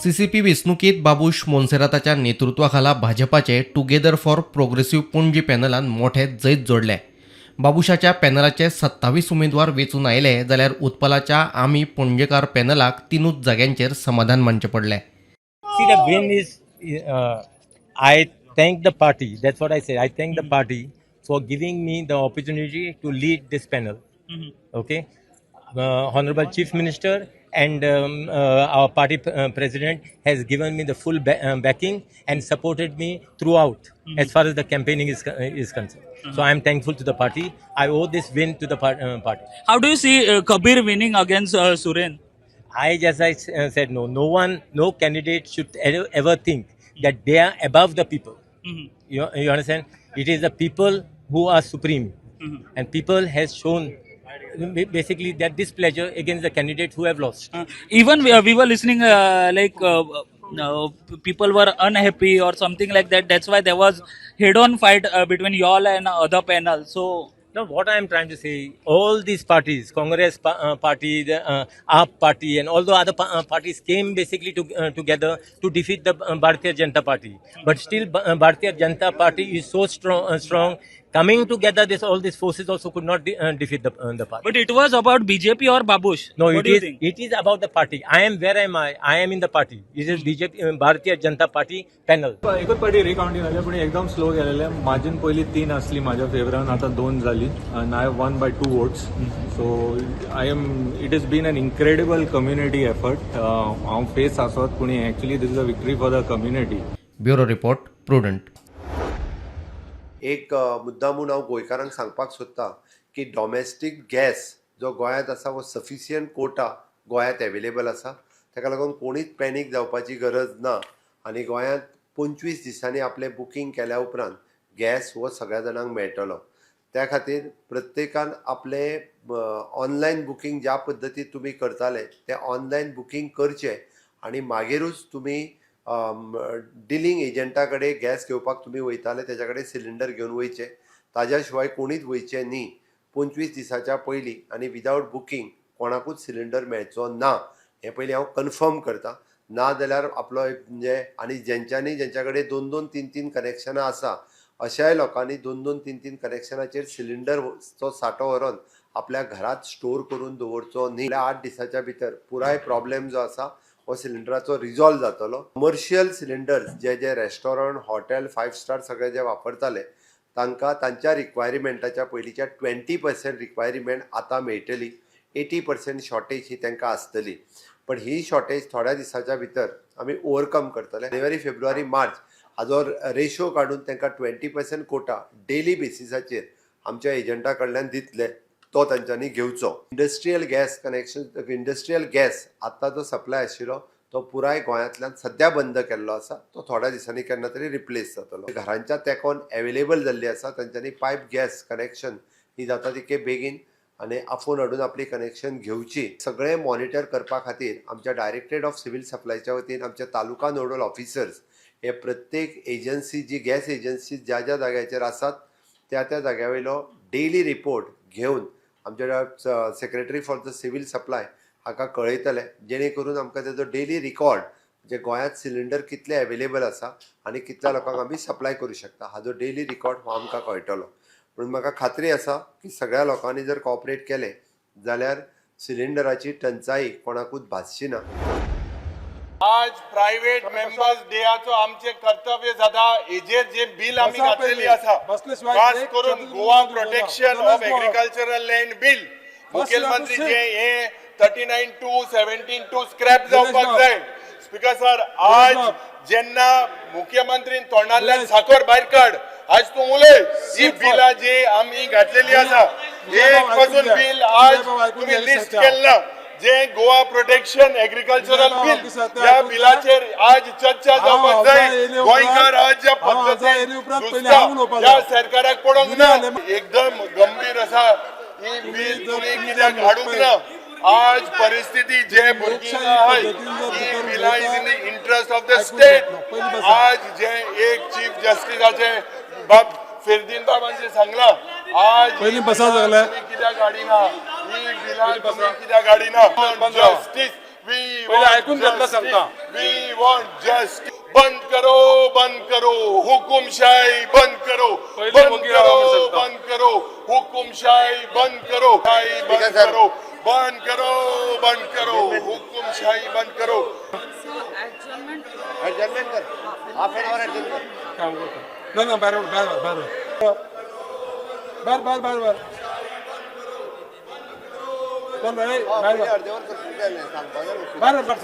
CCP वेंचणुकीत Babush मोन्सेराताच्या नेतृत्वाखाला भाजपाचे together for progressive पुणजी पॅनलान मोठे जैत जोडले. बाबुशाच्या पॅनलाचे 27 उमेदवार वेचून आयले जाल्यार उत्पलाच्या आमी पणजेकार पॅनलाक 3 जाग्यांचेर समाधान मानचें पडलें. See, the win is, I thank the party. That's what I say. I thank the party for giving me the opportunity to lead this panel. Okay. Honorable Chief Minister and our party president has given me the full backing and supported me throughout as far as the campaigning is concerned. So I am thankful to the party. I owe this win to the party. How do you see Kabir winning against Suren? As I said, no candidate should ever think that they are above the people. You understand? It is the people who are supreme, and people has shown basically that displeasure against the candidate who have lost. Even we were listening people were unhappy or something like that. That's why there was head-on fight between y'all and other panel. So Now, what I am trying to say, all these parties, Congress party, the AAP party, and all the other parties came basically together to defeat the Bharatiya Janata Party. But still, Bharatiya Janata Party is so strong. Coming together, all these forces also could not defeat the party. but it was about BJP or Babush? No, What it do you is. think? It is about the party. Where am I? I am in the party. This is BJP, Bharatiya Janata Party panel. एकच party recounting झाली पण एकदम slow गेलेले. Margin पहिली 3 असली माझ्या फेवरान, आता 2 झाली and I have won by 2 votes. So it has been an incredible community effort. हांव फेस आसत पूण actually this is a victory for the community. Bureau report prudent. एक मुद्दामून हांव गोंयकारांक सांगपाक सोदतां की डॉमेस्टीक गॅस जो गोंयांत आसा वो सफिशियंट कोटा गोंयांत एवेलेबल आसा. ताका लागून कोणीच पॅनीक जावपाची गरज ना आनी गोंयांत 25 दिसांनी आपलें बुकींग केल्या उपरांत गॅस हो सगळ्या जाणांक मेळटलो. त्या खातीर प्रत्येकान आपलें ऑनलायन बुकींग ज्या पद्दतीन तुमी करताले तें ऑनलायन बुकींग करचें आनी मागीरूच तुमी डिलींग एजंटा कडेन गॅस घेवपाक तुमी वयताले तेच्या कडेन सिलिंडर घेवन वयचे. ताज्या शिवाय कोणीच वयचें न्ही 25 दिसाच्या पयलीं आनी विदावट बुकींग कोणाकूच सिलिंडर मेळचो ना हें पयलीं हांव कन्फर्म करतां. ना जाल्यार आपलो म्हणजे आनी जेंच्या कडेन 2-2, 3-3 कनेक्शनां आसा अशाय लोकांनी 2-2, 3-3 कनेक्शनाचेर सिलिंडरचो सांठो व्हरून आपल्या घरांत स्टोर करून दवरचो न्ही. 8 दिसाच्या भितर पुराय प्रॉब्लेम जो आसा हो सिलिंडराचो रिजॉल्व जातलो. कमर्शियल सिलिंडर्स जे रेस्टॉरंट, हॉटेल, 5 स्टार सगळे जे वापरताले तांकां तांच्या रिक्वायरमेंटाच्या पयलींच्या 20% रिक्वायरमेंट आतां मेळटली. 80% शॉर्टेज ही तांकां आसतली. पण ही शॉर्टेज थोड्या दिसाच्या भितर आमी ओवरकम करतले. जानेवारी, फेब्रुवारी, मार्च हाजो रेशो काडून तांकां 20% कोटा डेली बेसिसाचेर आमच्या एजंटा कडल्यान दितले तो तांच्यांनी घेवचो. Industrial gas connection, industrial gas आतां जो सप्लाय आशिल्लो तो पुराय गोंयांतल्यान सद्या बंद केल्लो आसा. तो थोड्या दिसांनी केन्ना तरी रिप्लेस जातलो. घरांच्या तेंकोन एवेलेबल जाल्ली आसा तांच्यांनी पायप गॅस कनेक्शन ही जाता तितके बेगीन आनी आफोन हाडून आपली कनेक्शन घेवची. सगळें मॉनिटर करपा खातीर आमच्या डायरेक्टरेट ऑफ सिव्हील सप्लायच्या वतीन आमचे तालुका नोडल ऑफिसर्स हे प्रत्येक एजन्सी जी गॅस एजन्सी ज्या जाग्याचेर आसात त्या जाग्या वयलो डेली रिपोर्ट घेवन आमच्या secretary for the civil supply हाका कळयतले जेणे करून आमकां तेजो डेली रिकॉर्ड जे गोंयांत सिलिंडर कितले एवेलेबल आसा आनी कितल्या लोकांक आमी सप्लाय करूं शकता हाजो डेली रिकॉर्ड हो आमकां कळटलो. पूण म्हाका खात्री आसा की सगळ्या लोकांनी जर कॉपरेट केलें जाल्यार सिलिंडराची टंचाई कोणाकूच भासची ना. आज प्रायव्हेट मेंबर्स डेयाचो आमचे कर्तव्य जाता. हेजेर जे बिल आमी घातलेली आसा खास करून Goa protection of agricultural land bill मुखेलमंत्री जे हे 39-17 स्क्रॅप जावपाक जाय. स्पीकर सर, आज जेन्ना मुख्यमंत्रीन तोंडांतल्यान साखर भायर काड आज तूं उलय. ही बिलां जी आमी घातलेली आसा एक पासून बिल आज तुमी लिस्ट केल्ला जे गोवा प्रोटेक्शन एग्रीकल्चरल बिल या बिलाचेर आज चर्चा जावपाक जाय. गोंयकार आज ज्या पद्दतीन या सरकाराक पडोंक ना. एकदम गंभीर आसा ही बिल तुमी कित्याक हाडूंक ना. आज परिस्थिती जे भुरगीं आहाय ही बिलां is in the interest of the state. आज जे एक चीफ जस्टिसाचे बाब फेरदीन बाबांचे सांगला आज पयलीं बसा जाल्यार कित्याक गाडी ना ही बिलां कित्याक गाडी ना. जस्टीस पहिले ऐकून घेतलं सांगता. वी वॉन्ट जस्ट बंद करो हुकुमशाही बंद करो बंद करो हुकुमशाही बंद करो हुकुमशाही बंद करो. ॲडजर्नमेंट कर, हाफ एन आवर ॲडजर्नमेंट कर. काम करतो. ना बाहेर अर्ध्यावर करतो काय नाही, सांगता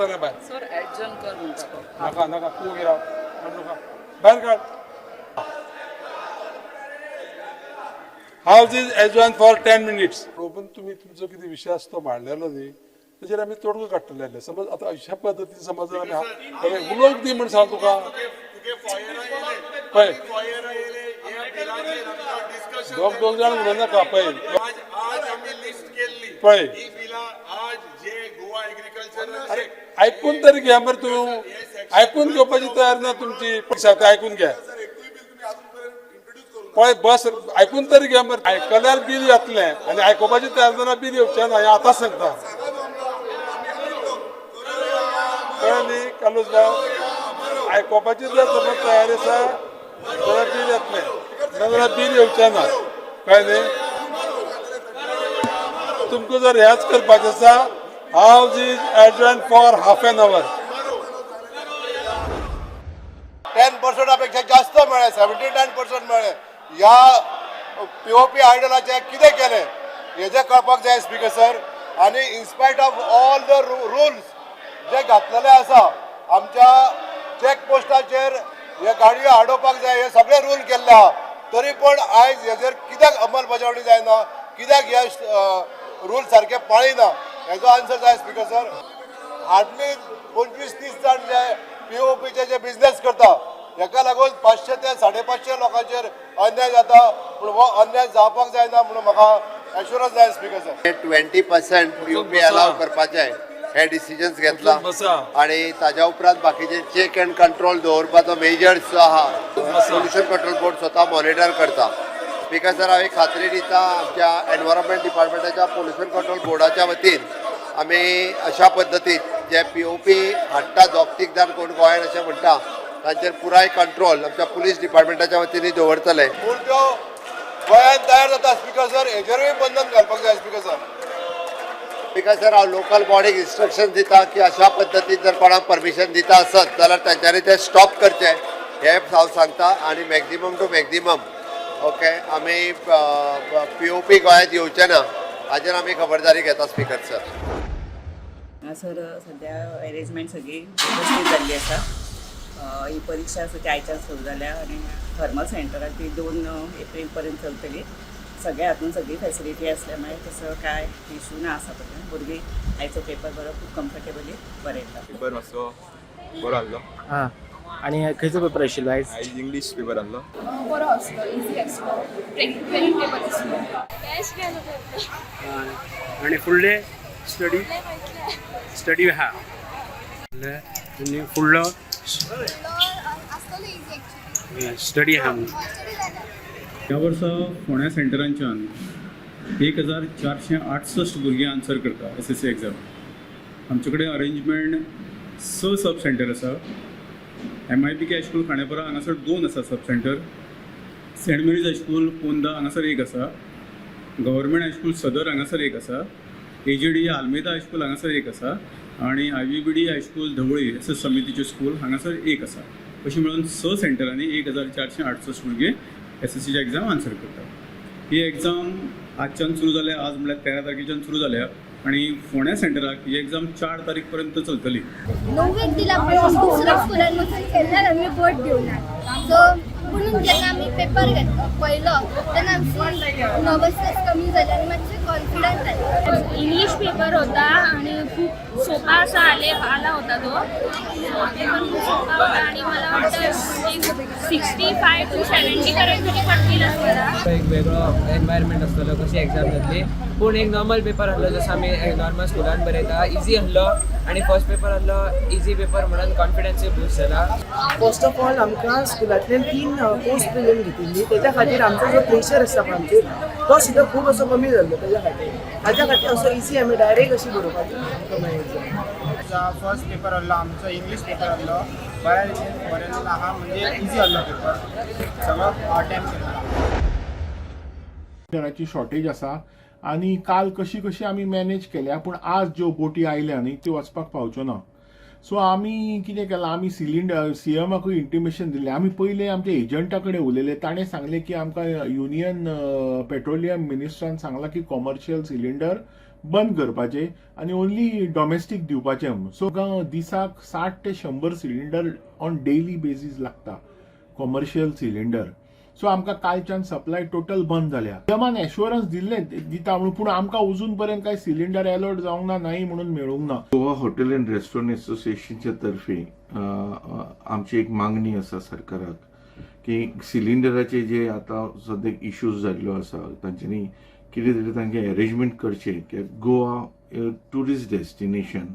ना. सर ऍडजन कर म्हणतात नका तू गिरा बाहेर काढ. हाऊस इज एजॉन फॉर 10 minutes. पण तुम्ही तुमचो किती विषय असतो मांडलेलो न्ही ताचेर आमी तोडगो काडटले. समज आता अशा पद्दतीन समज आमी उलोवंक दी म्हण सांग तुका पळय दोग जाण म्हणून नाका पळय पळय ऐकून तरी घ्या मरे तूं. ऐकून घेवपाची तयार ना तुमची. पैसा ऐकून घ्या पळय बस ऐकून तरी घ्या मरे. आयकल्यार बील येतलें आनी आयकोपाची तयार जाल्यार बील येवचें ना. हें आतांच सांगता कळ्ळें न्ही कालूच गांव. आयकोपाची जर समज तयारी आसा जाल्यार बील येतलें नाजाल्यार बील येवचें ना. कळ्ळें न्ही. तुमकां जर हेंच करपाचें आसा house is adjourn for half an hour. 10% पेक्षा जास्त मेळ्ळे, 79% मेळ्ळे. ह्या POP आयडलाचे कितें केलें हेजें कळपाक जाय स्पीकर सर. आनी इन्स्पायट ऑफ ऑल द रुल्स जे घातलेले आसा आमच्या चॅक पोस्टाचेर हे गाडयो हाडोवपाक जाय हे सगळे रूल केल्ले आहा. तरी पण आयज हेजेर कित्याक अंमलबजावणी जायना, कित्याक हे रूल सारके पाळिना हेजो आन्सर जाय स्पीकर सर. हार्डली 25-30 जाण जे POPचे जे बिझनेस करता हेका लागून 500 ते 550 लोकांचेर अन्याय जाता. पूण हो अन्याय जावपाक जायना म्हणून म्हाका एश्युरन्स जाय स्पीकर सर. 20% POP अलाव करपाचें हे डिसिजन्स घेतला आणि ताज्या उपरांत बाकीचे चेक अँड कंट्रोल दवरपाचो मेजर्स जो आहा पोल्युशन कंट्रोल बोर्ड स्वता मॉनिटर करता. स्पीकर सर हांवें खात्री दिता आमच्या एनवायरमेंट डिपार्टमेंटाच्या पोल्युशन कंट्रोल बोर्डाच्या वतीन आमी अशा पद्दतीन जे POP हाडटा जोगतीकदार कोण गोंयांत अशें म्हणटा तांचेर पुराय कंट्रोल आमच्या पुलीस डिपार्टमेंटाच्या वतीन दवरतले. पूण त्यो गोंयांत तयार जाता स्पीकर सर हेजेरूय बंधन घालपाक जाय स्पीकर सर. स्पीकर सर हांव लोकल बॉडीक इन्स्ट्रक्शन दिता की अशा पद्दतीन जर कोणाक परमिशन दिता आसत जाल्यार तांच्यांनी ते स्टॉप करचे हे हांव सांगता. आनी मॅक्झिमम टू मॅक्झिमम ओके आमी POP गोंयांत येवचे ना हाजेर आमी खबरदारी घेता स्पीकर सर. सर सध्या अरेंजमेंट सगळी व्यवस्थीत जाल्ली आसा. ही परीक्षा आसा ती आयच्यान सुरू जाल्या आनी थर्मल सेंटराक ती 2 एप्रील पर्यंत चलतली. सगळ्या हातून सगळी फॅसिलिटी आसल्या मागीर तसो काय इशू ना आसा पडटा. भुरगीं आयचो पेपर बरो खूब कम्फर्टेबली बरयता. पेपर मातसो बरो आहलो. हां आनी खंयचो पेपर आशिल्लो आयज? आयज इंग्लीश पेपर आहलो. बरो आसलो, इजी आसलो, प्रेडिक्टेबल आसलो. बेस्ट गेलो पेपर. आनी फुडले स्टडी आहा आनी फुडलो आसतलो इजी एक्चुअली. स्टडी आहा म्हणून. ह्या वर्सा फोंड्या सेंटरांच्यान 1468 भुरगीं आन्सर करता SSC एग्जाम. आमचे कडेन अरेंजमेंट 6 सब सेंटर आसा. MIBK हायस्कूल खांडेपारा हांगासर 2 आसा sub centre. Saint Mary's high school Ponda हांगासर 1 आसा. गव्हर्मेंट हायस्कूल सदर हांगासर 1 आसा. AJD आल्मेदा हायस्कूल हांगासर 1 आसा. आणि IVBD हायस्कूल धवळी SS समितीचे स्कूल हांगासर 1 आसा. अशी मिळून 6 सेंटरांनी 1468 भुरगे SSCची एग्जाम आन्सर करतात. ही एग्जाम आजच्यान सुरू जाल्या. आज म्हळ्यार 13 तारखेच्यान सुरू जाल्या आणि फोंड्या सेंटराक ही एग्जाम 4 तारीख पर्यंत चलतली. 9 दिला दुसऱ्या स्कुलान वचून केल्यार आमी बोर्ड दिवना. सो म्हणून जेन्ना आमी पेपर घेतलो पयलो तेन्ना आमची नर्वसनेस कमी जाली आनी मातशें कॉन्फिडंट जालें. इंग्लिश पेपर होता आणि खूप सोपा असा आला होता तो. पेपर खूप सोपा होता आणि मला वाटतं 65 to 70 पर्यंत पडतील असं. एक वेगळो एनवायरमेंट आसतलो कशी एग्जाम जातली. पूण एक नॉर्मल पेपर आहलो जसो आमी नॉर्मल स्कुलान बरयता. इजी आहलो आनी फर्स्ट पेपर आहलो इजी पेपर म्हणून कॉन्फिडन्सूय बूस्ट जाला. फर्स्ट ऑफ ऑल आमकां स्कुलांतल्यान 3 पोस्ट प्रिलिम घेतिल्ली. तेच्या खातीर आमचो जो प्रेशर आसता आमचेर तो सुद्दां खूब असो कमी जाल्लो. ताच्या खातीर असो इजी आमी डायरेक्ट अशी बरोवपाची आमकां मेळ्ळी. आयचा फर्स्ट पेपर आहलो आमचो इंग्लीश पेपर आहलो बऱ्या रितीन बरयल्लो आहा म्हणजे इजी आहलो पेपर सगळो अटेम्प्ट केल्लो. जणांची शॉर्टेज आसा आनी काल कशी आमी मॅनेज केल्या पूण आज ज्यो बोटी आयल्या न्ही त्यो वचपाक पावच्यो ना. सो आमी कितें केलां आमी सिलिंडर सीएमाकूय इंटिमेशन दिलें. आमी पयले आमच्या एजंटा कडेन उलयले ताणें सांगलें की आमकां युनियन पेट्रोलियम मिनिस्ट्रान सांगलां की कॉमर्शियल सिलिंडर बंद करपाचे आनी ओन्ली डॉमेस्टीक दिवपाचे म्हणून. सो दिसाक 60 ते 100 सिलिंडर ऑन डेली बेसीस लागता कॉमर्शियल सिलिंडर. सो आमकां कालच्यान सप्लाय टोटल बंद जाल्या. सीएमान एश्युरन्स दिता म्हणून पूण आमकां अजून पर्यंत कांय सिलिंडर अलॉट जावंक ना नाही म्हणून मेळूंक ना. गोवा हॉटेल अँड रेस्टॉरंट असोसिएशनच्या तर्फे आमची एक मागणी आसा सरकाराक की सिलिंडराचे जे आता सद्याक इश्यूज जाल्लो आसा तांच्यांनी कितें तरी तांचे अरेंजमेंट करचे की गोवा ट्युरिस्ट डेस्टिनेशन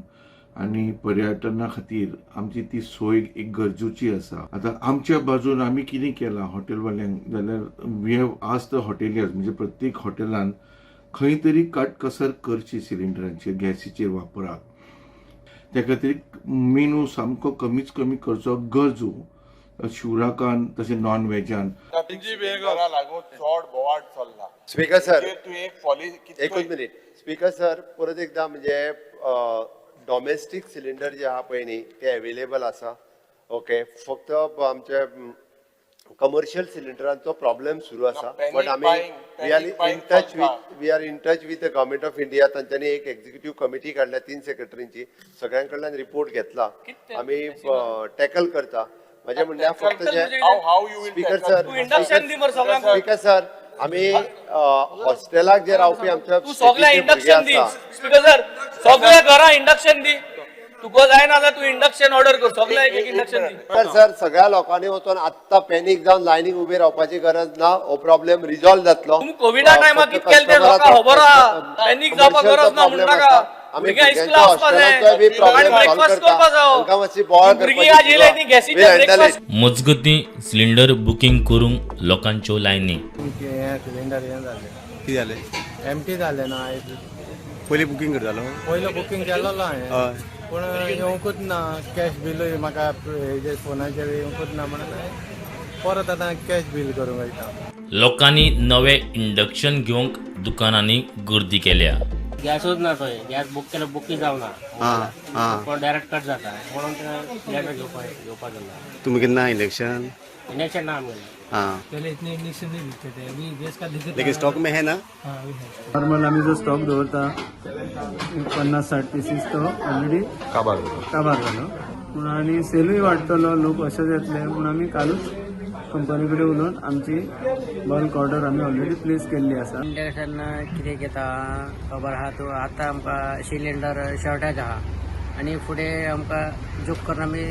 आनी पर्यटना खातीर आमची ती सोय एक गरजेची आसा. आतां आमच्या बाजून आमी कितें केलां हॉटेलवाल्यांक जाल्यार वी हॅव आस्क्ड द हॉटेलियर्स म्हणजे प्रत्येक हॉटेलान खंय तरी काटकसर करची सिलिंडरांचेर गॅसीचेर वापराक. त्या खातीर मेनू सामको कमीच कमी करचो गरजो शिवराकान तशें नॉन व्हेजान. लागून चड बोवाड चल्ला. स्पीकर सर तूं एक पॉलिसी एकूच मिनिट. स्पीकर सर परत एकदा म्हणजे डॉमेस्टीक सिलिंडर जे आहा पळय न्ही ते अवेलेबल आसा. ओके फक्त आमचे कमर्शियल सिलिंडरांचो प्रॉब्लेम सुरू आसा. बट आमी we are in touch with the government of India. तांच्यांनी एक एक्झिक्युटीव कमिटी काडल्या 3 सेक्रेटरींची. सगळ्यां कडल्यान रिपोर्ट घेतला. आमी टॅकल करता. माझ्या म्हणण्यार फक्त जे स्पीकर सर आमी हॉस्टेलाक जे रावपी आमच्या स्पीकर सर सगळ्या घरा इंडक्शन दी. तुका जायना जाल्यार तूं इंडक्शन ऑर्डर कर. सगळ्या एक इंडक्शन दी. सर सगळ्या लोकांनी वचून आत्ता पॅनिक जावन लायनीक उबे रावपाची गरज ना. हो प्रॉब्लेम रिझॉल्व जातलो. कोविडा टायमार कितें केलें तें लोकांक खबर आहा. पॅनिक जावपाक गरज ना म्हणनाका. भुरग्यां इस्कुला वचपाक जाय आनी ब्रेकफास्ट करपाक जाय. भुरगीं आज येयले न्ही गॅसीचेर ब्रेकफास्ट. मजगतीं सिलिंडर बुकींग करूंक लोकांच्यो लायनी. सिलिंडर हें जालें. कितें जालें? एम्प्टी जालें ना आयज. पयलीं बुकींग करतालो. पयलो बुकींग केलेलो हांवें पूण येवंकूच ना. कॅश बिलूय म्हाका हेजेर फोनाचेर येवंकूच ना म्हणून हांवें परत आतां कॅश बील करूंक वयता. लोकांनी नवे इंडक्शन घेवंक दुकानांनी गर्दी केल्या. गॅसूच ना थंय. गॅस बूक केल्यार बुकींग जावना. पण डायरेक्ट कट जाता म्हणून ते सिलिंडर घेवपाक गेलो. तुमी केन्ना इंडक्शन इंडक्शन ना आमगेलें. पहले इतने इंडक्शन नहीं मिलते थे. अभी गैस का दिक्कत लेकिन स्टॉक में है ना. नॉर्मल आम्ही जो स्टॉक दवरता 50-60 पीसीस तो ऑलरेडी काबार जालो. पूण आनी सेलूय वाडटलो लोक अशेंच येतले म्हणून आमी कालूच कंपनी कडेन उलोवन आमची बल्क ऑर्डर आमी ऑलरेडी प्लेस केल्ली आसा. इंडक्शन कितें घेता खबर आहा तूं. आतां आमकां सिलिंडर शॉर्टेज आहा आनी फुडें आमकां जोक करून आमी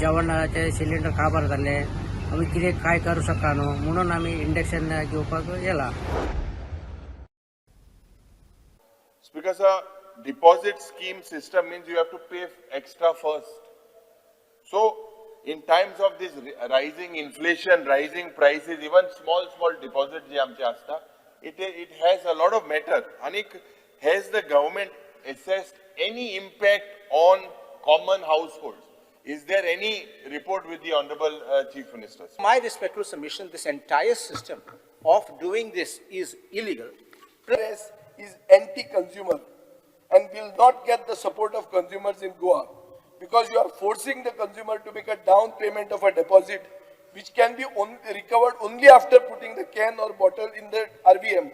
जेवणाचे सिलिंडर काबार जाल्ले. आमी कितें काय करूं शकना न्हू म्हणून आमी इंडक्शन घेवपाक येला. Because a deposit scheme system means you have to pay extra first. So in times of this rising inflation, rising prices, even small deposit जे आमचे असता, it has a lot of matter. And has the government assessed any impact on common households? Is there any report with the Honorable Chief Minister? My respectful submission, this entire system of doing this is illegal. Press is anti-consumer and will not get the support of consumers in Goa because you are forcing the consumer to make a down payment of a deposit which can be recovered only after putting the can or bottle in the RVM.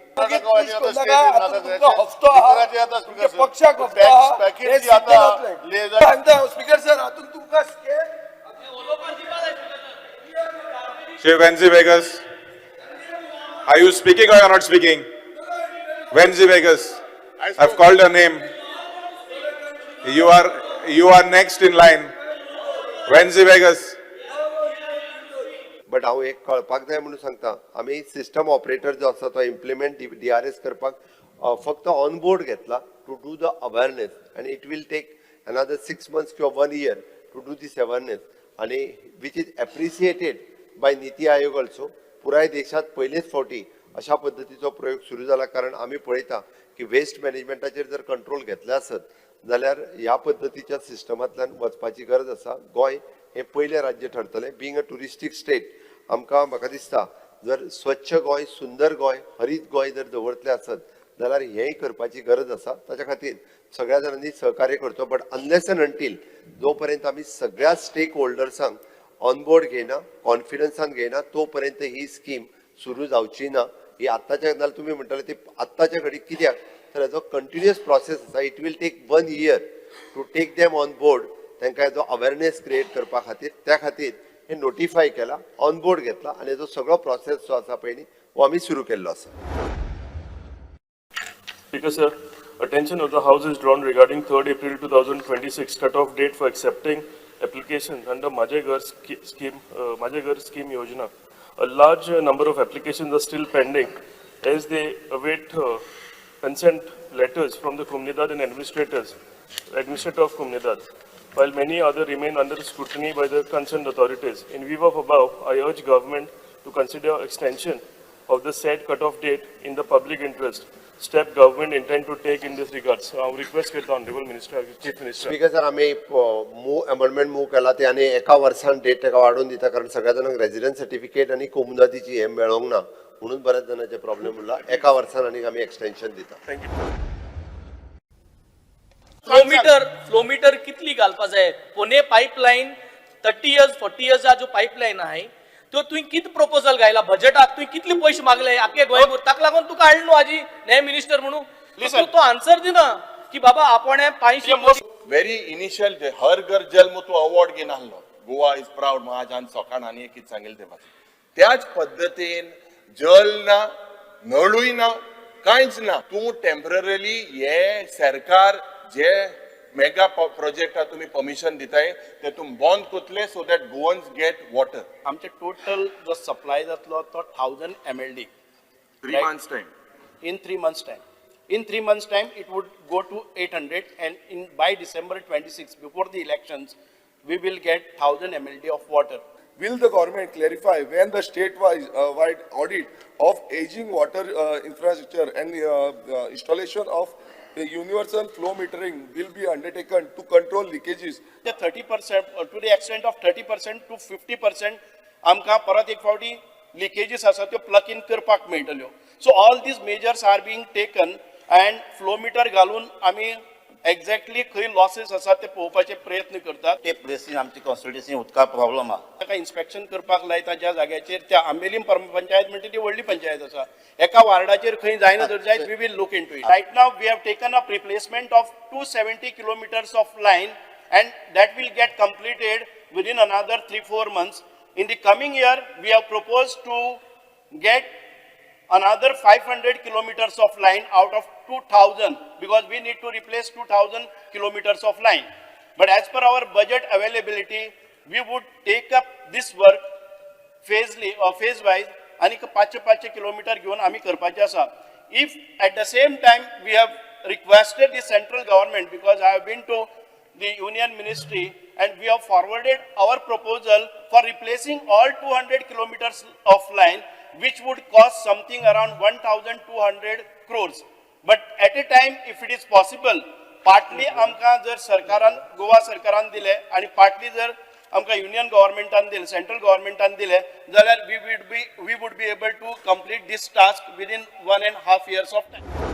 Speaker sir, Wednesday Vegas, are you speaking or you are not speaking? Wednesday Vegas, I've called your name. You are next in line. Wednesday Vegas. But हांव एक कळपाक जाय म्हणून सांगता. आमी system operator जो आसा तो इम्प्लिमेंट DRS करपाक फक्त ऑन बोर्ड घेतला टू डू द अवेअरनेस आनी it will take another 6 months किंवा 1 year to do this awareness आनी which is appreciated by Niti Aayog also. पुराय देशात पयलेच फावटी अशा पद्दतीचो प्रयोग सुरू जाला. कारण आमी पळयता की वेस्ट मॅनेजमेंटाचेर जर कंट्रोल घेतले आसत जाल्यार ह्या पद्दतीच्या सिस्टमांतल्यान वचपाची गरज आसा. गोंय हे पयलें राज्य ठरतलें. बिंग अ टुरिस्टीक स्टेट आमकां म्हाका दिसता जर स्वच्छ गोंय, सुंदर गोंय, हरीत गोंय जर दवरतले आसत जाल्यार हेंय करपाची गरज आसा. ताच्या खातीर सगळ्या जाणांनी सहकार्य करचो. बट अनलेस अँड अंटील जो पर्यंत आमी सगळ्या स्टेक होल्डर्सांक ऑनबोर्ड घेयना, कॉन्फिडन्सान घेयना, तो पर्यंत ही स्कीम सुरू जावची ना. ही आत्ताच्या नाल्यार तुमी म्हणटाले ती आत्ताच्या घडीक कित्याक तर हेजो कंटिन्युअस प्रोसेस आसा. It will take 1 year to take them on board. तांकां हेजो अवेरनेस क्रिएट करपा खातीर त्या खातीर हे नोटिफाय केला, ऑन बोर्ड घेतला आनी हेजो सगळो प्रोसेस जो आसा पळय न्ही हो आमी सुरू केल्लो आसा. Because attention of the House is drawn regarding 3rd April 2026 cut-off date for accepting applications under माझे Ghar scheme Yojana. A large number of applications are still pending as they await consent letters from the Kumnidad and administrator of Kumnidad, while many other remain under scrutiny by the concerned authorities. In view of above, I urge government to consider extension of the said cut-off date in the public interest. Step government intend to take in this regard. So I request with the Honorable Minister, Chief Minister. Speaker sir आमी amendment move केला ते आनी एका वर्सान date ताका वाडोवन दिता कारण सगळ्या जाणांक रेजिडेंस सर्टिफिकेट आनी कोमुनातीची हे मेळोंक ना म्हणून बऱ्याच जाणांचे प्रॉब्लेम उरला. एका वर्सान आनी आमी एक्सटेंशन दिता. Thank you. फ्लोमीटर कितली घालपा जाय. पुणे पाईपलाईन 30 years 40 years जो पाईपलाईन आहे तो तुवें कितें प्रपोजल घायला बजेटाक. तुवें कितले पयशे मागले आख्या गोंयभर. ताका लागून तुका हाडलो न्हू आजी हे मिनिस्टर म्हणून. तो आन्सर दिना की बाबा आपण 500 व्हेरी इनिशियल हर घर जल तूं अवॉर्ड घेवन आहलो. Goa is proud. महाजान सकाळ आनी एक सांगेल ते त्याच पद्दतीन जल ना, नळूय ना, कांयच ना. तूं टेम्पररी हे सरकार जे मेगा प्रोजेक्ट तुम्ही परमिशन दिताय ते तुम बंद कोतले so that Goans get water. आमचे टोटल जो सप्लाय जातलो तो 1000 MLD 3 months time. in 3 months time. In 3 months time it would go to 800 and by December 26 before the elections we will get 1000 MLD of water. Will the government clarify when the state-wide audit of aging water infrastructure and installation of the universal flow metering will be undertaken to control leakages? The 30% to the extent of 30% to 50% आमकां परत एक फावटी leakages आसा त्यो plug in करपाक मेळटल्यो. So all these measures are being taken and flow meter घालून आमी एक्झॅक्टली खंय लॉसेस आसा ते पळोवपाचे प्रयत्न करतात. ते प्लेसीन आमची कॉन्स्टिट्युएन्सी उदका प्रॉब्लम आहा. ताका इन्स्पेक्शन करपाक लायता ज्या जाग्याचेर त्या आंबेलीम पंचायत म्हणटा ती व्हडली पंचायत आसा. एका वार्डाचेर खंय जायना जर जायत we will look into it. Right now we have taken up replacement of 270 kilometers of line and that will get completed within another 3-4 months. In the coming year we have proposed to get another 500 kilometers of line out of 2000 because we need to replace 2000 kilometers of line. But as per our budget availability, we would take up this work phase wise आणि 500 kilometer घेऊन आम्ही करपाचे आसा. If at the same time we have requested the central government because I have been to the union ministry and we have forwarded our proposal for replacing all 200 kilometers of line which would cost something around 1200 crores. But at a time if it is possible partly आमकां जर सरकारान गोवा सरकारान दिले आणि partly जर आमकां union गव्हर्नमेंटान दिले central गव्हर्नमेंटान दिले जाल्यार we would be able to complete this task within 1.5 years of time.